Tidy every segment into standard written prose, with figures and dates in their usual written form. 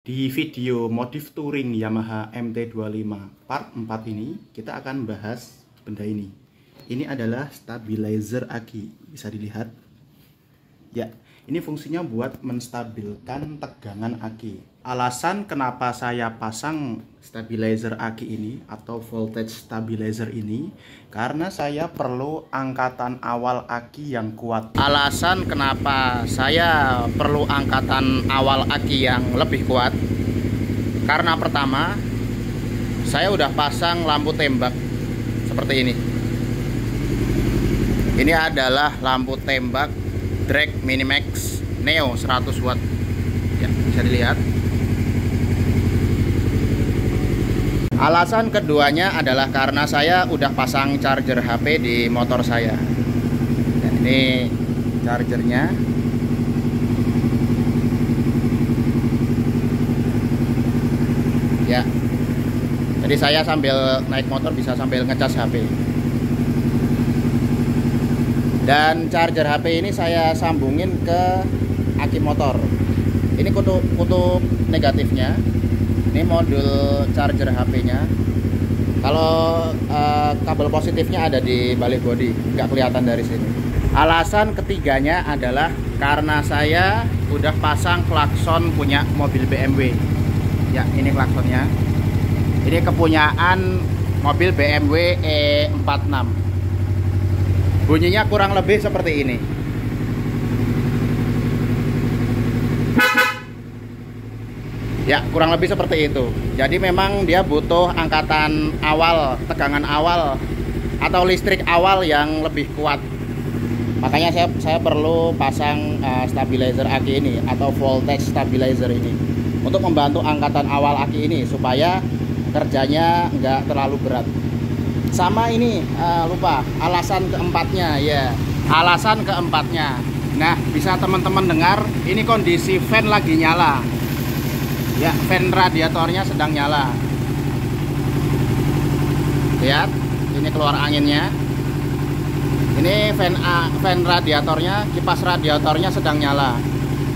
Di video modif touring Yamaha MT25 part 4 ini kita akan bahas benda ini. Ini adalah stabilizer aki, bisa dilihat. Ya, ini fungsinya buat menstabilkan tegangan aki. Alasan kenapa saya pasang stabilizer aki ini atau voltage stabilizer ini karena saya perlu angkatan awal aki yang kuat. Alasan kenapa saya perlu angkatan awal aki yang lebih kuat karena pertama, saya udah pasang lampu tembak seperti ini. Ini adalah lampu tembak Drag Minimax Neo 100 watt. Ya, bisa dilihat. Alasan keduanya adalah karena saya udah pasang charger HP di motor saya. Dan ini chargernya. Ya. Jadi saya sambil naik motor bisa sambil ngecas HP. Dan charger HP ini saya sambungin ke aki motor. Ini kutub negatifnya. Ini modul charger HP-nya. Kalau kabel positifnya ada di balik bodi, nggak kelihatan dari sini. Alasan ketiganya adalah karena saya udah pasang klakson punya mobil BMW. Ya, ini klaksonnya. Ini kepunyaan mobil BMW E46. Bunyinya kurang lebih seperti ini. Ya, kurang lebih seperti itu. Jadi memang dia butuh angkatan awal, tegangan awal atau listrik awal yang lebih kuat. Makanya saya perlu pasang stabilizer aki ini atau voltage stabilizer ini untuk membantu angkatan awal aki ini supaya kerjanya nggak terlalu berat. Sama ini lupa alasan keempatnya ya. Alasan keempatnya. Nah, bisa teman-teman dengar ini kondisi fan lagi nyala. Ya, fan radiatornya sedang nyala. Lihat, ini keluar anginnya. Ini fan radiatornya, kipas radiatornya sedang nyala.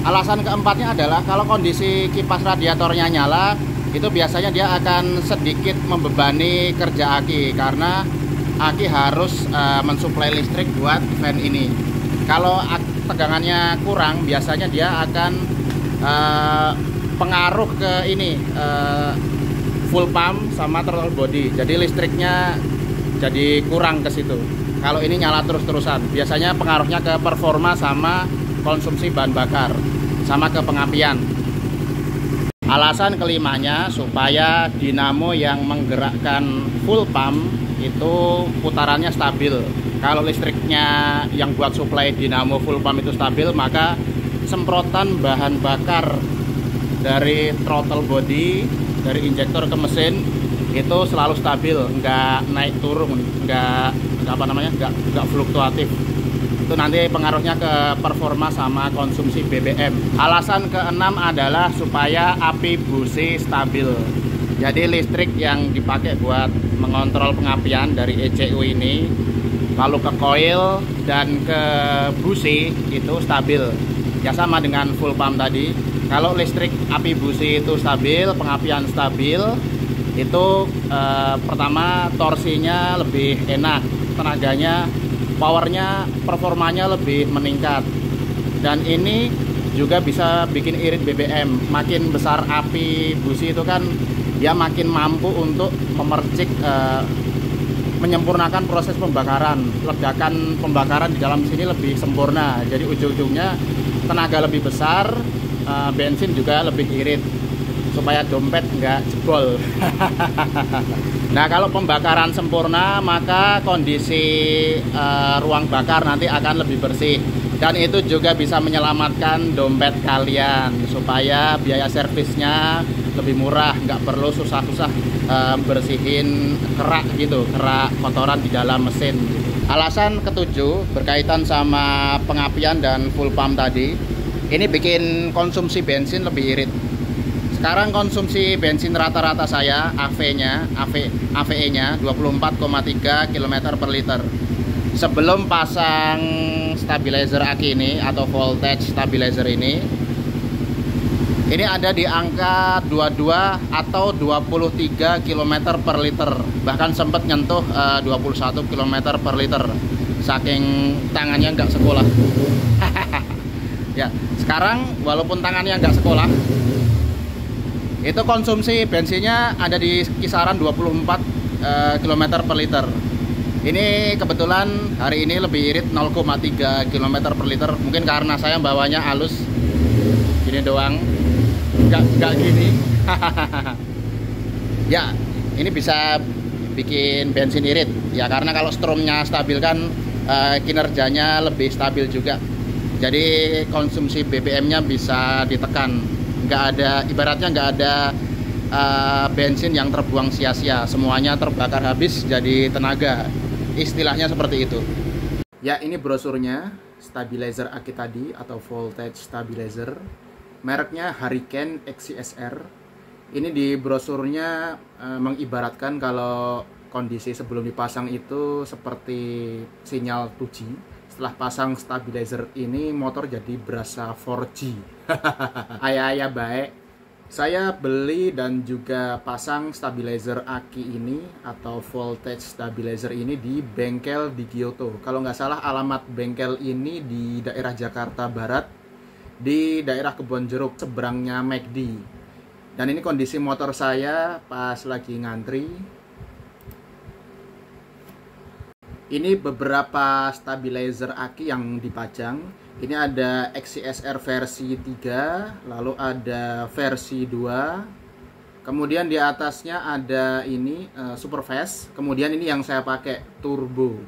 Alasan keempatnya adalah kalau kondisi kipas radiatornya nyala, itu biasanya dia akan sedikit membebani kerja aki karena aki harus mensuplai listrik buat fan ini. Kalau tegangannya kurang, biasanya dia akan pengaruh ke ini full pump sama throttle body, jadi listriknya jadi kurang ke situ. Kalau ini nyala terus-terusan, biasanya pengaruhnya ke performa sama konsumsi bahan bakar sama ke pengapian. Alasan kelimanya supaya dinamo yang menggerakkan full pump itu putarannya stabil. Kalau listriknya yang buat suplai dinamo full pump itu stabil, maka semprotan bahan bakar dari throttle body, dari injektor ke mesin itu selalu stabil, nggak naik turun, nggak fluktuatif. Itu nanti pengaruhnya ke performa sama konsumsi BBM. Alasan keenam adalah supaya api busi stabil. Jadi listrik yang dipakai buat mengontrol pengapian dari ECU ini lalu ke coil dan ke busi itu stabil. Ya sama dengan full pump tadi. Kalau listrik api busi itu stabil, pengapian stabil, itu pertama torsinya lebih enak, tenaganya, powernya, performanya lebih meningkat. Dan ini juga bisa bikin irit BBM. Makin besar api busi itu kan dia makin mampu untuk memercik, menyempurnakan proses pembakaran. Ledakan pembakaran di dalam sini lebih sempurna. Jadi ujung-ujungnya tenaga lebih besar, bensin juga lebih irit supaya dompet nggak jebol. Nah, kalau pembakaran sempurna maka kondisi ruang bakar nanti akan lebih bersih dan itu juga bisa menyelamatkan dompet kalian supaya biaya servisnya lebih murah, nggak perlu susah-susah bersihin kerak gitu, kerak kotoran di dalam mesin. Alasan ketujuh berkaitan sama pengapian dan full pump tadi. Ini bikin konsumsi bensin lebih irit. Sekarang konsumsi bensin rata-rata saya AVE-nya 24,3 km per liter. Sebelum pasang stabilizer aki ini atau voltage stabilizer ini, Ini ada di angka 22 atau 23 km per liter. Bahkan sempat nyentuh 21 km per liter. Saking tangannya nggak sekolah. Ya, sekarang walaupun tangannya nggak sekolah, itu konsumsi bensinnya ada di kisaran 24 km per liter. Ini kebetulan hari ini lebih irit 0,3 km per liter. Mungkin karena saya bawanya halus gini doang, nggak gini. Ya, ini bisa bikin bensin irit ya, karena kalau stromnya stabil kan kinerjanya lebih stabil juga. Jadi konsumsi BBM-nya bisa ditekan. Nggak ada, ibaratnya nggak ada bensin yang terbuang sia-sia, semuanya terbakar habis jadi tenaga. Istilahnya seperti itu. Ya, ini brosurnya stabilizer aki tadi atau voltage stabilizer. Mereknya Hurricane XCSR. Ini di brosurnya mengibaratkan kalau kondisi sebelum dipasang itu seperti sinyal 2G. Setelah pasang stabilizer ini motor jadi berasa 4G. Ayah baik. Saya beli dan juga pasang stabilizer aki ini atau voltage stabilizer ini di bengkel di Kyoto. Kalau nggak salah alamat bengkel ini di daerah Jakarta Barat, di daerah Kebonjeruk, seberangnya McD. Dan ini kondisi motor saya pas lagi ngantri. Ini beberapa stabilizer aki yang dipajang. Ini ada XCSR versi 3, lalu ada versi 2. Kemudian di atasnya ada ini Superfast. Kemudian ini yang saya pakai turbo.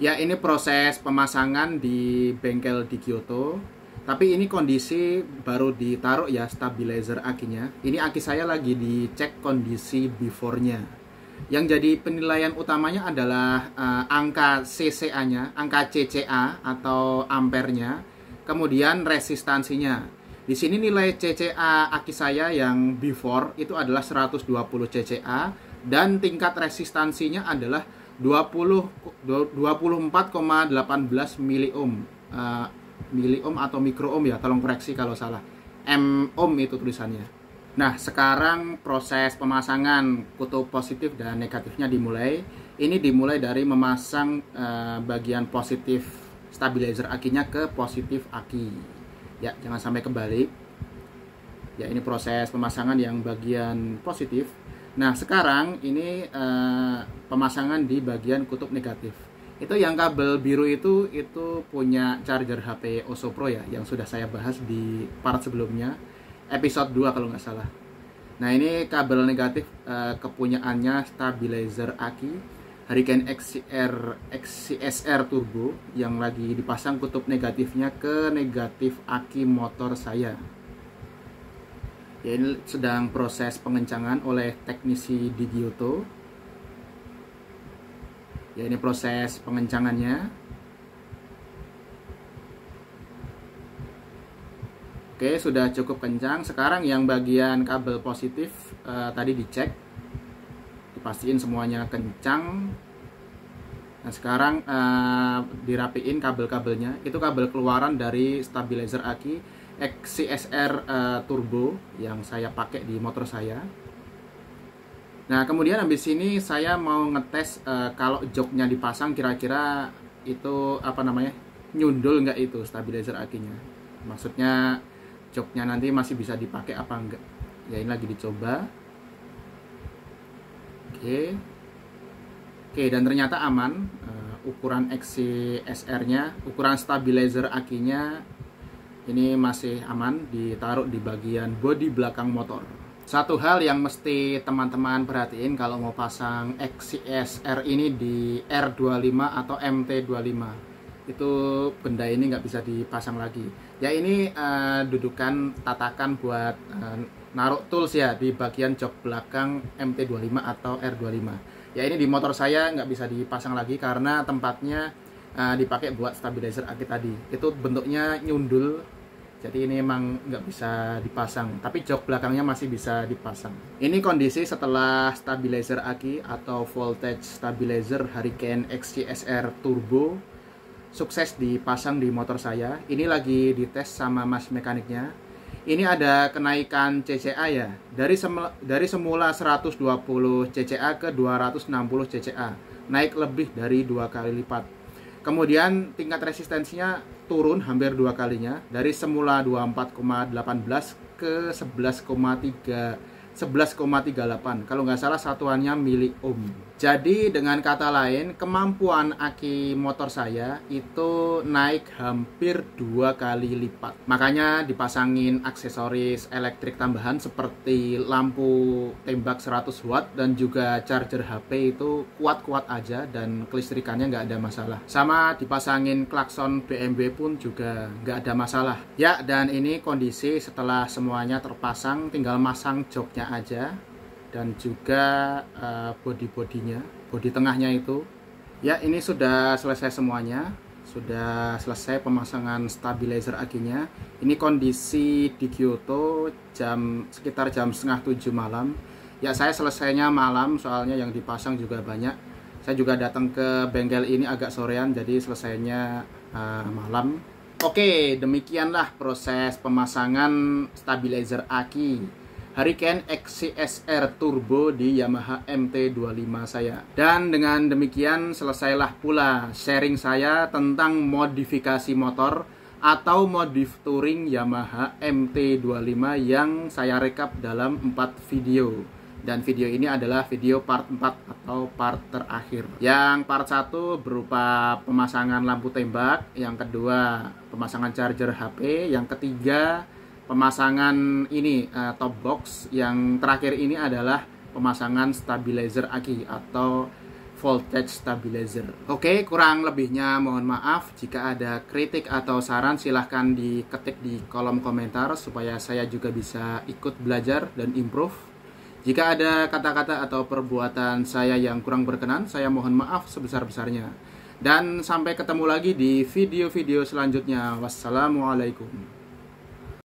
Ya, ini proses pemasangan di bengkel di Kyoto. Tapi ini kondisi baru ditaruh ya stabilizer akinya. Ini aki saya lagi dicek kondisi before-nya. Yang jadi penilaian utamanya adalah angka CCA-nya, angka CCA atau ampernya. Kemudian resistansinya. Di sini nilai CCA aki saya yang before itu adalah 120 CCA dan tingkat resistansinya adalah 24,18 miliohm. Miliohm atau mikroohm ya, tolong koreksi kalau salah. Ohm itu tulisannya. Nah, sekarang proses pemasangan kutub positif dan negatifnya dimulai. Ini dimulai dari memasang bagian positif stabilizer akinya ke positif aki. Ya, jangan sampai kebalik. Ya, ini proses pemasangan yang bagian positif. Nah, sekarang ini pemasangan di bagian kutub negatif. Itu yang kabel biru itu punya charger HP Oso Pro ya, yang sudah saya bahas di part sebelumnya, episode 2 kalau nggak salah. Nah, ini kabel negatif kepunyaannya stabilizer aki Hurricane XCSR Turbo yang lagi dipasang kutub negatifnya ke negatif aki motor saya. Ya, ini sedang proses pengencangan oleh teknisi di Kyoto. Ya, ini proses pengencangannya. Oke, sudah cukup kencang. Sekarang yang bagian kabel positif tadi dicek, pastiin semuanya kencang. Nah, sekarang dirapiin kabel-kabelnya. Itu kabel keluaran dari stabilizer aki XCSR Turbo yang saya pakai di motor saya. Nah, kemudian habis ini saya mau ngetes kalau joknya dipasang kira-kira itu nyundul nggak itu stabilizer akinya. Maksudnya joknya nanti masih bisa dipakai apa enggak. Ya, ini lagi dicoba. Oke, dan ternyata aman. Ukuran XCSR-nya, ukuran stabilizer akinya ini masih aman, ditaruh di bagian bodi belakang motor. Satu hal yang mesti teman-teman perhatiin kalau mau pasang XCSR ini di R25 atau MT25, itu benda ini nggak bisa dipasang lagi. Ya, ini dudukan tatakan buat naruh tools ya di bagian jok belakang MT25 atau R25. Ya, ini di motor saya nggak bisa dipasang lagi karena tempatnya dipakai buat stabilizer aki tadi. Itu bentuknya nyundul, jadi ini emang nggak bisa dipasang. Tapi jok belakangnya masih bisa dipasang. Ini kondisi setelah stabilizer aki atau voltage stabilizer Hurricane XCSR Turbo sukses dipasang di motor saya. Ini lagi dites sama mas mekaniknya. Ini ada kenaikan CCA ya, dari semula 120 CCA ke 260 CCA, naik lebih dari 2 kali lipat. Kemudian tingkat resistensinya turun hampir 2 kalinya, dari semula 24,18 ke 11,38. Kalau nggak salah satuannya mili ohm. Jadi dengan kata lain, kemampuan aki motor saya itu naik hampir 2 kali lipat. Makanya dipasangin aksesoris elektrik tambahan seperti lampu tembak 100 watt dan juga charger HP itu kuat-kuat aja dan kelistrikannya nggak ada masalah. Sama dipasangin klakson BMW pun juga nggak ada masalah. Ya, dan ini kondisi setelah semuanya terpasang, tinggal masang joknya aja dan juga bodi tengahnya itu. Ya, ini sudah selesai semuanya, sudah selesai pemasangan stabilizer akinya. Ini kondisi di Kyoto sekitar jam setengah 7 malam. Ya, saya selesainya malam soalnya yang dipasang juga banyak. Saya juga datang ke bengkel ini agak sorean, jadi selesainya malam. Oke, demikianlah proses pemasangan stabilizer aki Hurricane XCSR Turbo di Yamaha MT25 saya. Dan dengan demikian selesailah pula sharing saya tentang modifikasi motor atau modif touring Yamaha MT25 yang saya rekap dalam 4 video. Dan video ini adalah video part 4 atau part terakhir. Yang part 1 berupa pemasangan lampu tembak, yang kedua pemasangan charger HP, yang ketiga pemasangan ini top box, yang terakhir ini adalah pemasangan stabilizer aki atau voltage stabilizer. Oke, kurang lebihnya mohon maaf. Jika ada kritik atau saran silahkan diketik di kolom komentar supaya saya juga bisa ikut belajar dan improve. Jika ada kata-kata atau perbuatan saya yang kurang berkenan, saya mohon maaf sebesar-besarnya. Dan sampai ketemu lagi di video-video selanjutnya. Wassalamualaikum.